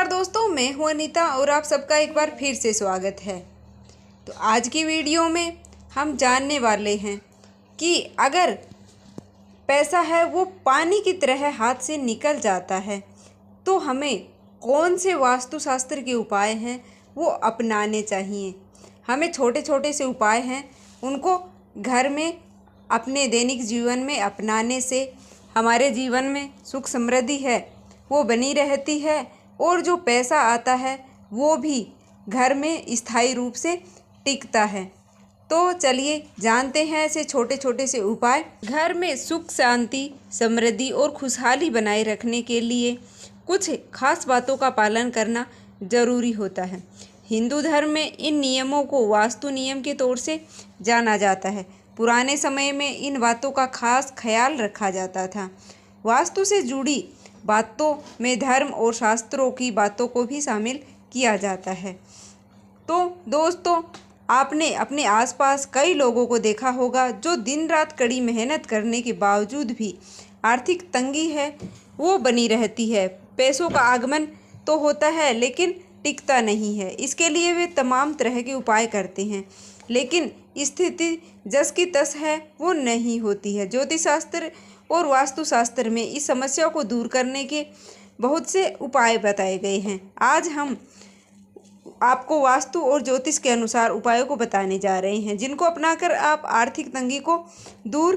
दोस्तों, मैं हूं अनीता और आप सबका एक बार फिर से स्वागत है। तो आज की वीडियो में हम जानने वाले हैं कि अगर पैसा है वो पानी की तरह हाथ से निकल जाता है तो हमें कौन से वास्तुशास्त्र के उपाय हैं वो अपनाने चाहिए। हमें छोटे छोटे से उपाय हैं, उनको घर में अपने दैनिक जीवन में अपनाने से हमारे जीवन में सुख समृद्धि है वो बनी रहती है और जो पैसा आता है वो भी घर में स्थायी रूप से टिकता है। तो चलिए जानते हैं ऐसे छोटे छोटे से उपाय। घर में सुख शांति समृद्धि और खुशहाली बनाए रखने के लिए कुछ खास बातों का पालन करना जरूरी होता है। हिंदू धर्म में इन नियमों को वास्तु नियम के तौर से जाना जाता है। पुराने समय में इन बातों का खास ख्याल रखा जाता था। वास्तु से जुड़ी बातों में धर्म और शास्त्रों की बातों को भी शामिल किया जाता है। तो दोस्तों, आपने अपने आसपास कई लोगों को देखा होगा जो दिन रात कड़ी मेहनत करने के बावजूद भी आर्थिक तंगी है वो बनी रहती है। पैसों का आगमन तो होता है लेकिन टिकता नहीं है। इसके लिए वे तमाम तरह के उपाय करते हैं लेकिन स्थिति जस की तस है वो नहीं होती है। ज्योतिष शास्त्र और वास्तुशास्त्र में इस समस्या को दूर करने के बहुत से उपाय बताए गए हैं। आज हम आपको वास्तु और ज्योतिष के अनुसार उपायों को बताने जा रहे हैं जिनको अपनाकर आप आर्थिक तंगी को दूर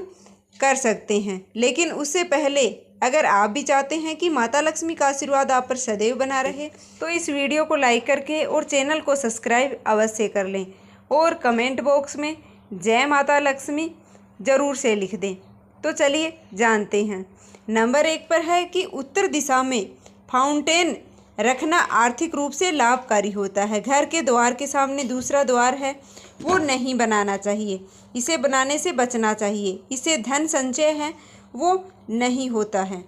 कर सकते हैं। लेकिन उससे पहले अगर आप भी चाहते हैं कि माता लक्ष्मी का आशीर्वाद आप पर सदैव बना रहे तो इस वीडियो को लाइक करके और चैनल को सब्सक्राइब अवश्य कर लें और कमेंट बॉक्स में जय माता लक्ष्मी ज़रूर से लिख दें। तो चलिए जानते हैं। नंबर 1 पर है कि उत्तर दिशा में फाउंटेन रखना आर्थिक रूप से लाभकारी होता है। घर के द्वार के सामने दूसरा द्वार है वो नहीं बनाना चाहिए, इसे बनाने से बचना चाहिए। इससे धन संचय है वो नहीं होता है।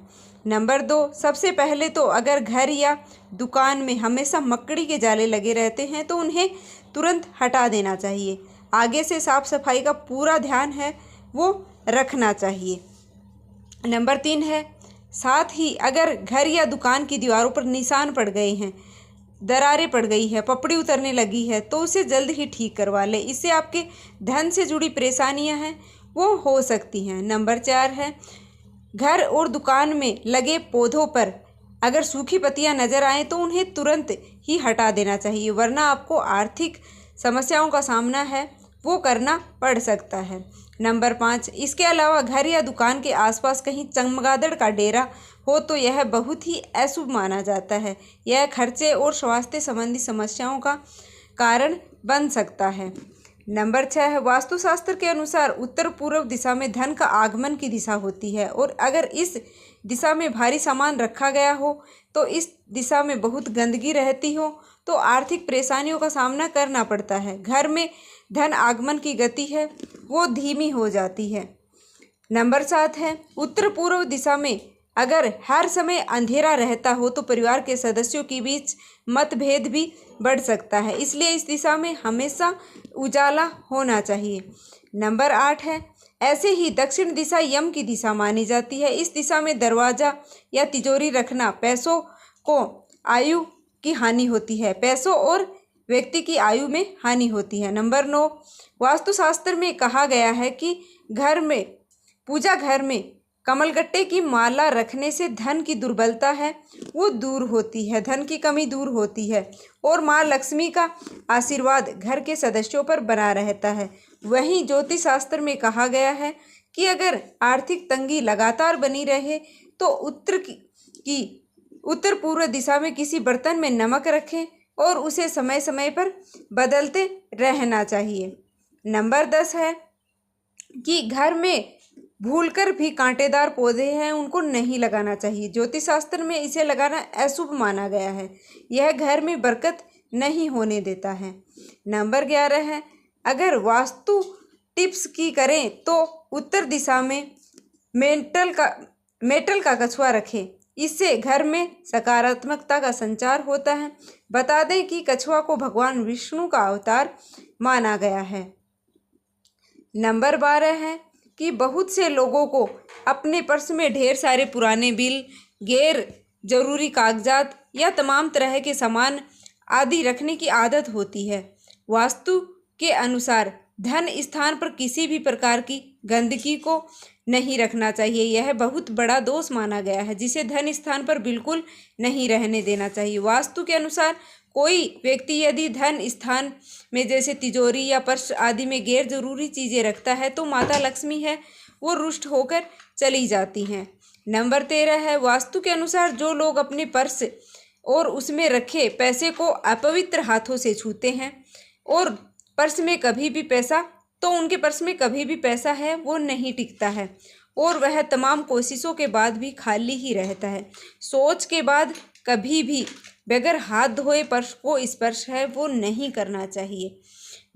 नंबर 2, सबसे पहले तो अगर घर या दुकान में हमेशा मकड़ी के जाले लगे रहते हैं तो उन्हें तुरंत हटा देना चाहिए। आगे से साफ सफाई का पूरा ध्यान है वो रखना चाहिए। नंबर 3 है, साथ ही अगर घर या दुकान की दीवारों पर निशान पड़ गए हैं, दरारें पड़ गई है, पपड़ी उतरने लगी है तो उसे जल्द ही ठीक करवा लें। इससे आपके धन से जुड़ी परेशानियां हैं वो हो सकती हैं। नंबर 4 है, घर और दुकान में लगे पौधों पर अगर सूखी पत्तियां नज़र आए तो उन्हें तुरंत ही हटा देना चाहिए, वरना आपको आर्थिक समस्याओं का सामना है वो करना पड़ सकता है। नंबर 5, इसके अलावा घर या दुकान के आसपास कहीं चमगादड़ का डेरा हो तो यह बहुत ही अशुभ माना जाता है। यह खर्चे और स्वास्थ्य संबंधी समस्याओं का कारण बन सकता है। नंबर 6 है, वास्तुशास्त्र के अनुसार उत्तर पूर्व दिशा में धन का आगमन की दिशा होती है और अगर इस दिशा में भारी सामान रखा गया हो तो इस दिशा में बहुत गंदगी रहती हो तो आर्थिक परेशानियों का सामना करना पड़ता है। घर में धन आगमन की गति है वो धीमी हो जाती है। नंबर 7 है, उत्तर पूर्व दिशा में अगर हर समय अंधेरा रहता हो तो परिवार के सदस्यों के बीच मतभेद भी बढ़ सकता है, इसलिए इस दिशा में हमेशा उजाला होना चाहिए। नंबर 8 है, ऐसे ही दक्षिण दिशा यम की दिशा मानी जाती है। इस दिशा में दरवाजा या तिजोरी रखना पैसों को आयु की हानि होती है, पैसों और व्यक्ति की आयु में हानि होती है। नंबर 9, वास्तुशास्त्र में कहा गया है कि पूजा घर में कमलगट्टे की माला रखने से धन की दुर्बलता है वो दूर होती है, धन की कमी दूर होती है और माँ लक्ष्मी का आशीर्वाद घर के सदस्यों पर बना रहता है। वहीं ज्योतिष शास्त्र में कहा गया है कि अगर आर्थिक तंगी लगातार बनी रहे तो उत्तर पूर्व दिशा में किसी बर्तन में नमक रखें और उसे समय समय पर बदलते रहना चाहिए। नंबर 10 है कि घर में भूलकर भी कांटेदार पौधे हैं उनको नहीं लगाना चाहिए। ज्योतिष शास्त्र में इसे लगाना अशुभ माना गया है, यह घर में बरकत नहीं होने देता है। नंबर 11 है, अगर वास्तु टिप्स की करें तो उत्तर दिशा में मेटल का कछुआ रखें, इससे घर में सकारात्मकता का संचार होता है। बता दें कि कछुआ को भगवान विष्णु का अवतार माना गया है। नंबर 12 है कि बहुत से लोगों को अपने पर्स में ढेर सारे पुराने बिल, गैर ज़रूरी कागजात या तमाम तरह के सामान आदि रखने की आदत होती है। वास्तु के अनुसार धन स्थान पर किसी भी प्रकार की गंदगी को नहीं रखना चाहिए। यह बहुत बड़ा दोष माना गया है, जिसे धन स्थान पर बिल्कुल नहीं रहने देना चाहिए। वास्तु के अनुसार कोई व्यक्ति यदि धन स्थान में जैसे तिजोरी या पर्स आदि में गैर जरूरी चीज़ें रखता है तो माता लक्ष्मी है वो रुष्ट होकर चली जाती हैं। नंबर 13 है, वास्तु के अनुसार जो लोग अपने पर्स और उसमें रखे पैसे को अपवित्र हाथों से छूते हैं और पर्स में कभी भी पैसा तो उनके पर्स में कभी भी पैसा है वो नहीं टिकता है और वह तमाम कोशिशों के बाद भी खाली ही रहता है। सोच के बाद कभी भी बगैर हाथ धोए पर्स को स्पर्श है वो नहीं करना चाहिए।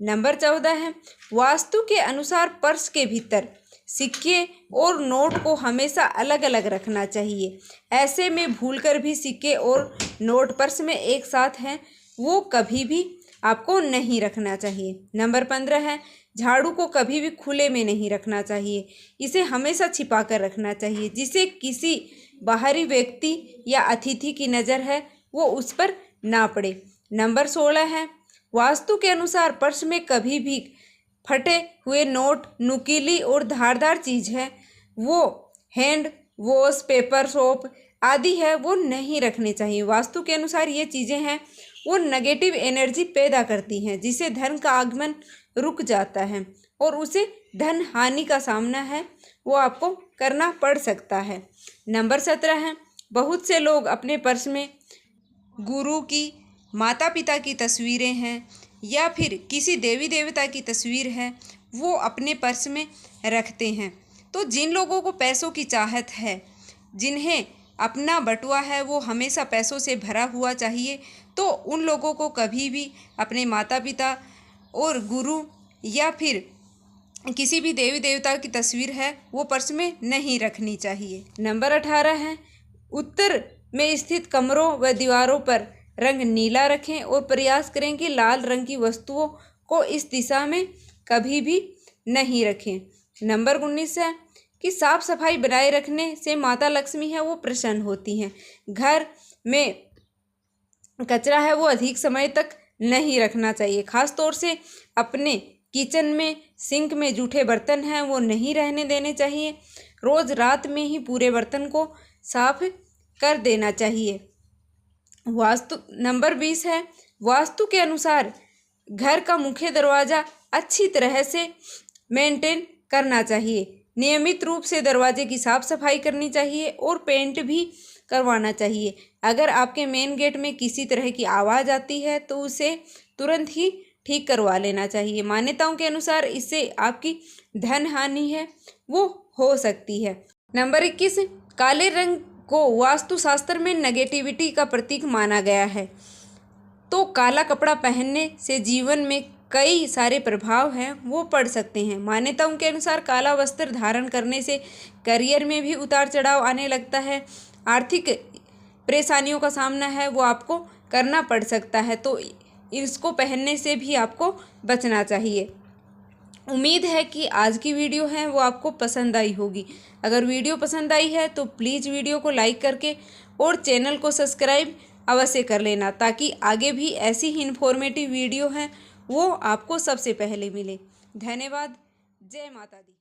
नंबर 14 है, वास्तु के अनुसार पर्स के भीतर सिक्के और नोट को हमेशा अलग अलग रखना चाहिए। ऐसे में भूलकर भी सिक्के और नोट पर्स में एक साथ हैं वो कभी भी आपको नहीं रखना चाहिए। नंबर 15 है, झाड़ू को कभी भी खुले में नहीं रखना चाहिए। इसे हमेशा छिपा कर रखना चाहिए, जिसे किसी बाहरी व्यक्ति या अतिथि की नज़र है वो उस पर ना पड़े। नंबर 16 है, वास्तु के अनुसार पर्स में कभी भी फटे हुए नोट, नुकीली और धारदार चीज़ है वो हैंड वॉश, पेपर, सोप आदि है वो नहीं रखने चाहिए। वास्तु के अनुसार ये चीज़ें हैं वो नेगेटिव एनर्जी पैदा करती हैं, जिसे धन का आगमन रुक जाता है और उसे धन हानि का सामना है वो आपको करना पड़ सकता है। नंबर 17 है, बहुत से लोग अपने पर्स में गुरु की, माता पिता की तस्वीरें हैं या फिर किसी देवी देवता की तस्वीर है वो अपने पर्स में रखते हैं। तो जिन लोगों को पैसों की चाहत है, जिन्हें अपना बटुआ है वो हमेशा पैसों से भरा हुआ चाहिए, तो उन लोगों को कभी भी अपने माता पिता और गुरु या फिर किसी भी देवी देवता की तस्वीर है वो पर्स में नहीं रखनी चाहिए। नंबर 18 है, उत्तर में स्थित कमरों व दीवारों पर रंग नीला रखें और प्रयास करें कि लाल रंग की वस्तुओं को इस दिशा में कभी भी नहीं रखें। नंबर 19 है कि साफ सफाई बनाए रखने से माता लक्ष्मी है वो प्रसन्न होती हैं। घर में कचरा है वो अधिक समय तक नहीं रखना चाहिए। खास तौर से अपने किचन में सिंक में जूठे बर्तन हैं वो नहीं रहने देने चाहिए। रोज़ रात में ही पूरे बर्तन को साफ कर देना चाहिए। वास्तु नंबर 20 है, वास्तु के अनुसार घर का मुख्य दरवाज़ा अच्छी तरह से मेंटेन करना चाहिए। नियमित रूप से दरवाजे की साफ सफाई करनी चाहिए और पेंट भी करवाना चाहिए। अगर आपके मेन गेट में किसी तरह की आवाज़ आती है तो उसे तुरंत ही ठीक करवा लेना चाहिए। मान्यताओं के अनुसार इससे आपकी धन हानि है वो हो सकती है। नंबर 21, काले रंग को वास्तुशास्त्र में नेगेटिविटी का प्रतीक माना गया है। तो काला कपड़ा पहनने से जीवन में कई सारे प्रभाव हैं वो पड़ सकते हैं। मान्यताओं के अनुसार काला वस्त्र धारण करने से करियर में भी उतार चढ़ाव आने लगता है। आर्थिक परेशानियों का सामना है वो आपको करना पड़ सकता है, तो इसको पहनने से भी आपको बचना चाहिए। उम्मीद है कि आज की वीडियो है वो आपको पसंद आई होगी। अगर वीडियो पसंद आई है तो प्लीज़ वीडियो को लाइक करके और चैनल को सब्सक्राइब अवश्य कर लेना, ताकि आगे भी ऐसी ही इन्फॉर्मेटिव वीडियो हैं वो आपको सबसे पहले मिले। धन्यवाद। जय माता दी।